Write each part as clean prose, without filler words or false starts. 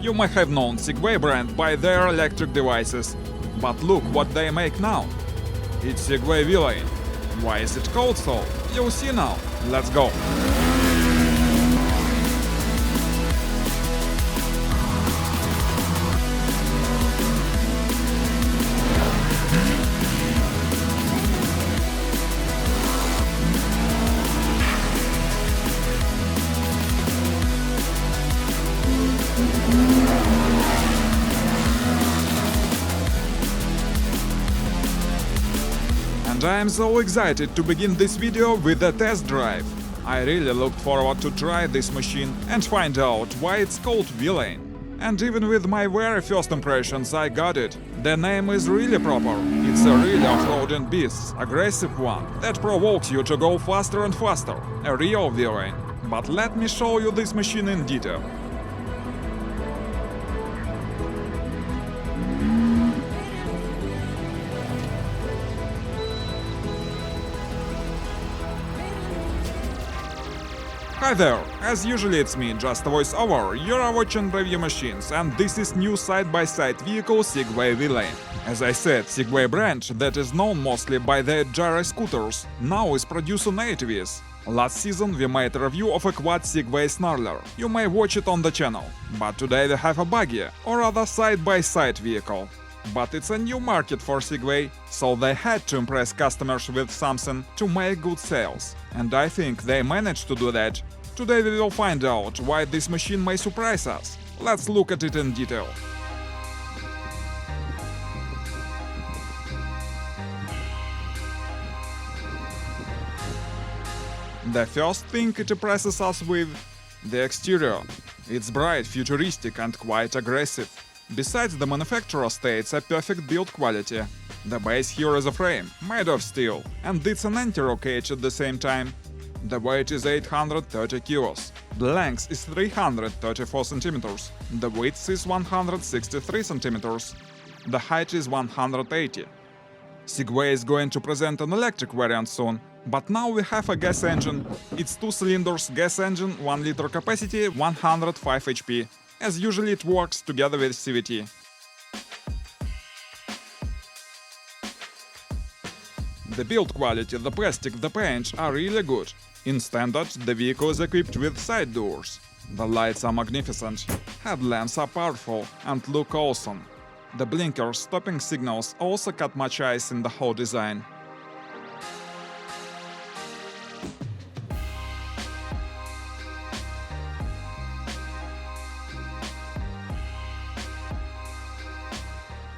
You may have known Segway brand by their electric devices, but look what they make now. It's Segway Villain. Why is it called so? You'll see now. Let's go. And I am so excited to begin this video with a test drive. I really looked forward to try this machine and find out why it's called Villain. And even with my very first impressions, I got it. The name is really proper. It's a really off-roading beast, aggressive one, that provokes you to go faster and faster. A real Villain. But let me show you this machine in detail. Hi there, as usually it's me, just a voiceover. You're watching Review Machines, and this is new side-by-side vehicle Segway Villain. As I said, Segway brand, that is known mostly by their gyro scooters, now is producing ATVs. Last season we made a review of a quad Segway Snarler. You may watch it on the channel. But today we have a buggy, or other side-by-side vehicle. But it's a new market for Segway, so they had to impress customers with something to make good sales. And I think they managed to do that. Today we will find out why this machine may surprise us. Let's look at it in detail. The first thing it impresses us with the exterior. It's bright, futuristic and quite aggressive. Besides, the manufacturer states a perfect build quality. The base here is a frame, made of steel, and it's an anti-roll cage at the same time. The weight is 830 kilos. The length is 334 centimeters. The width is 163 centimeters. The height is 180. Segway is going to present an electric variant soon, but now we have a gas engine. It's 2 cylinders gas engine, 1 liter capacity, 105 HP. As usually it works together with CVT. The build quality, the plastic, the paint are really good. In standard, the vehicle is equipped with side doors. The lights are magnificent, headlamps are powerful and look awesome. The blinker stopping signals also cut much eyes in the whole design.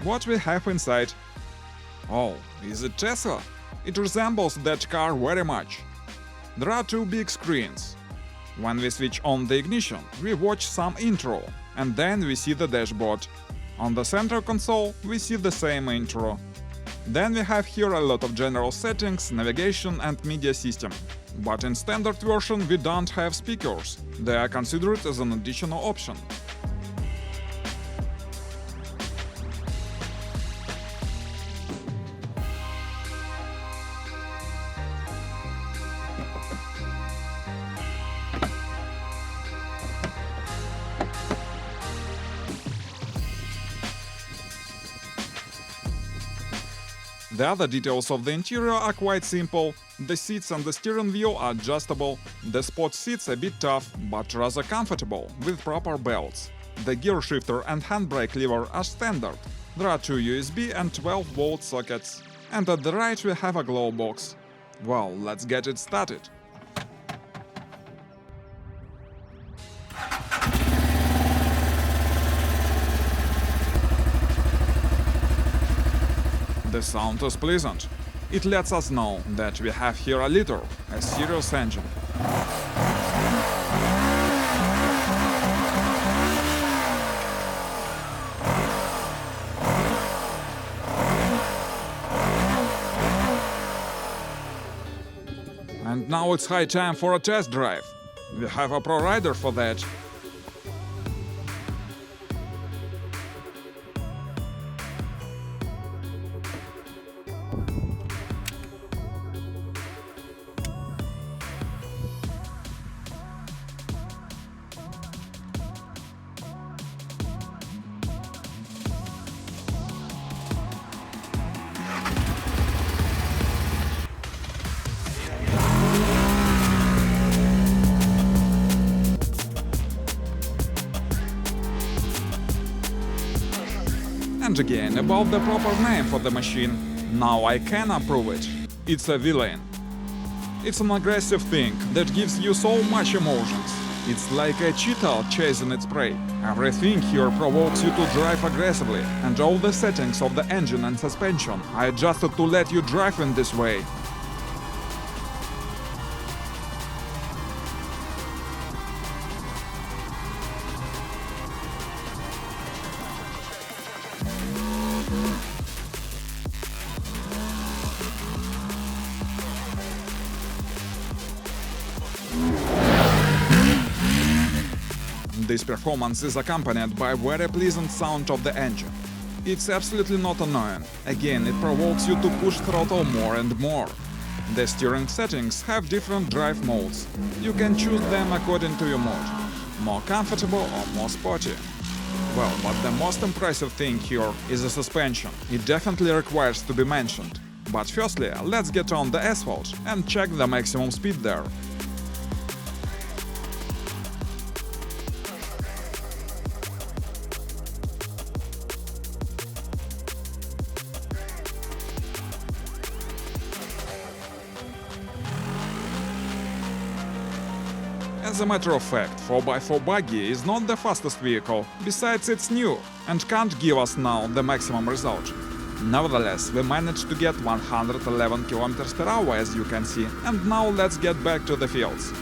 What we have inside? Oh, is it Tesla? It resembles that car very much. There are 2 big screens. When we switch on the ignition, we watch some intro, and then we see the dashboard. On the center console, we see the same intro. Then we have here a lot of general settings, navigation and media system. But in standard version we don't have speakers. They are considered as an additional option. The other details of the interior are quite simple. The seats and the steering wheel are adjustable. The sport seats a bit tough, but rather comfortable, with proper belts. The gear shifter and handbrake lever are standard. There are 2 USB and 12-volt sockets. And at the right we have a glow box. Well, let's get it started. The sound is pleasant. It lets us know that we have here a liter, a serious engine. And now it's high time for a test drive. We have a pro rider for that. And again, about the proper name for the machine. Now I can approve it. It's a villain. It's an aggressive thing that gives you so much emotions. It's like a cheetah chasing its prey. Everything here provokes you to drive aggressively, and all the settings of the engine and suspension are adjusted to let you drive in this way. This performance is accompanied by a very pleasant sound of the engine. It's absolutely not annoying. Again, it provokes you to push throttle more and more. The steering settings have different drive modes. You can choose them according to your mood. More comfortable or more sporty. Well, but the most impressive thing here is the suspension. It definitely requires to be mentioned. But firstly, let's get on the asphalt and check the maximum speed there. As a matter of fact, 4x4 buggy is not the fastest vehicle, besides it's new and can't give us now the maximum result. Nevertheless, we managed to get 111 km/h as you can see, and now let's get back to the fields.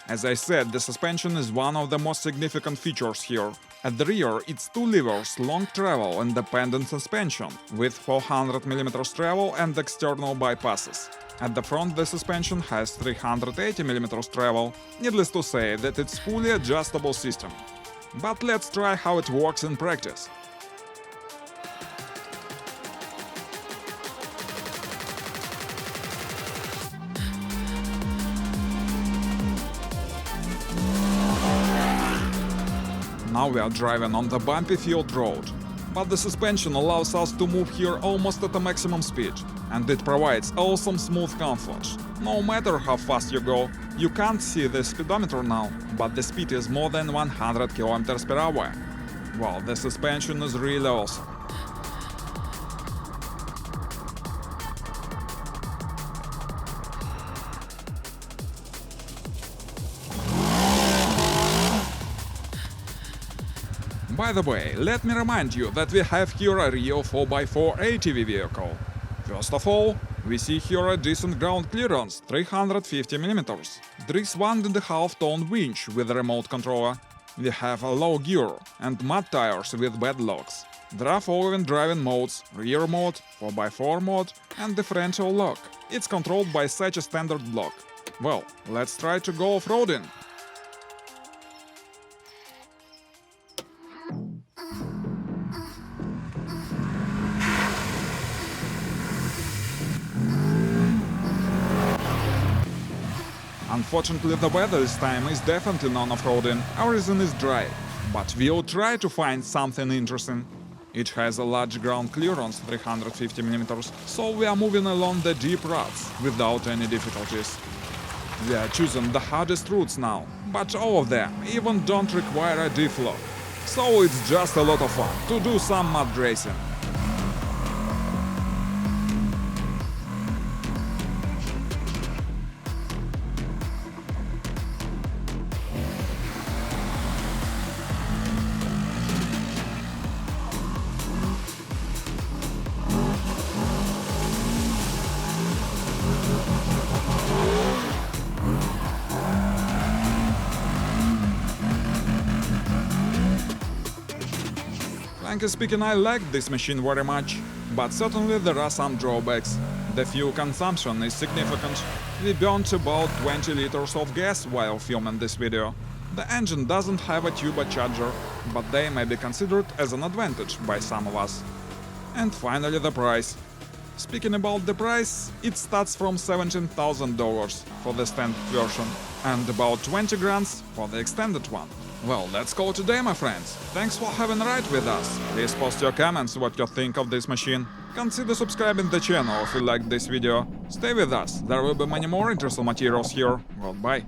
As I said, the suspension is one of the most significant features here. At the rear, it's 2 levers, long travel, independent suspension, with 400 mm travel and external bypasses. At the front, the suspension has 380 mm travel. Needless to say that it's fully adjustable system. But let's try how it works in practice. Now we are driving on the bumpy field road, but the suspension allows us to move here almost at a maximum speed, and it provides awesome smooth comfort. No matter how fast you go, you can't see the speedometer now, but the speed is more than 100 km/h. Well, the suspension is really awesome. By the way, let me remind you that we have here a real 4x4 ATV vehicle. First of all, we see here a decent ground clearance, 350 mm. There is 1.5-ton winch with a remote controller. We have a low gear and mud tires with bed locks. There are following driving modes: rear mode, 4x4 mode and differential lock. It's controlled by such a standard block. Well, let's try to go off-roading. Unfortunately, the weather this time is definitely non-off-roading, everything is dry. But we'll try to find something interesting. It has a large ground clearance, 350 mm, so we are moving along the deep ruts without any difficulties. We are choosing the hardest routes now, but all of them even don't require a diff lock. So it's just a lot of fun to do some mud racing. Frankly speaking, I like this machine very much, but certainly there are some drawbacks. The fuel consumption is significant. We burnt about 20 liters of gas while filming this video. The engine doesn't have a turbocharger, but they may be considered as an advantage by some of us. And finally the price. Speaking about the price, it starts from $17,000 for the standard version and about 20 grand for the extended one. Well, that's all today, my friends. Thanks for having a ride with us. Please post your comments what you think of this machine. Consider subscribing the channel if you liked this video. Stay with us, there will be many more interesting materials here. Goodbye.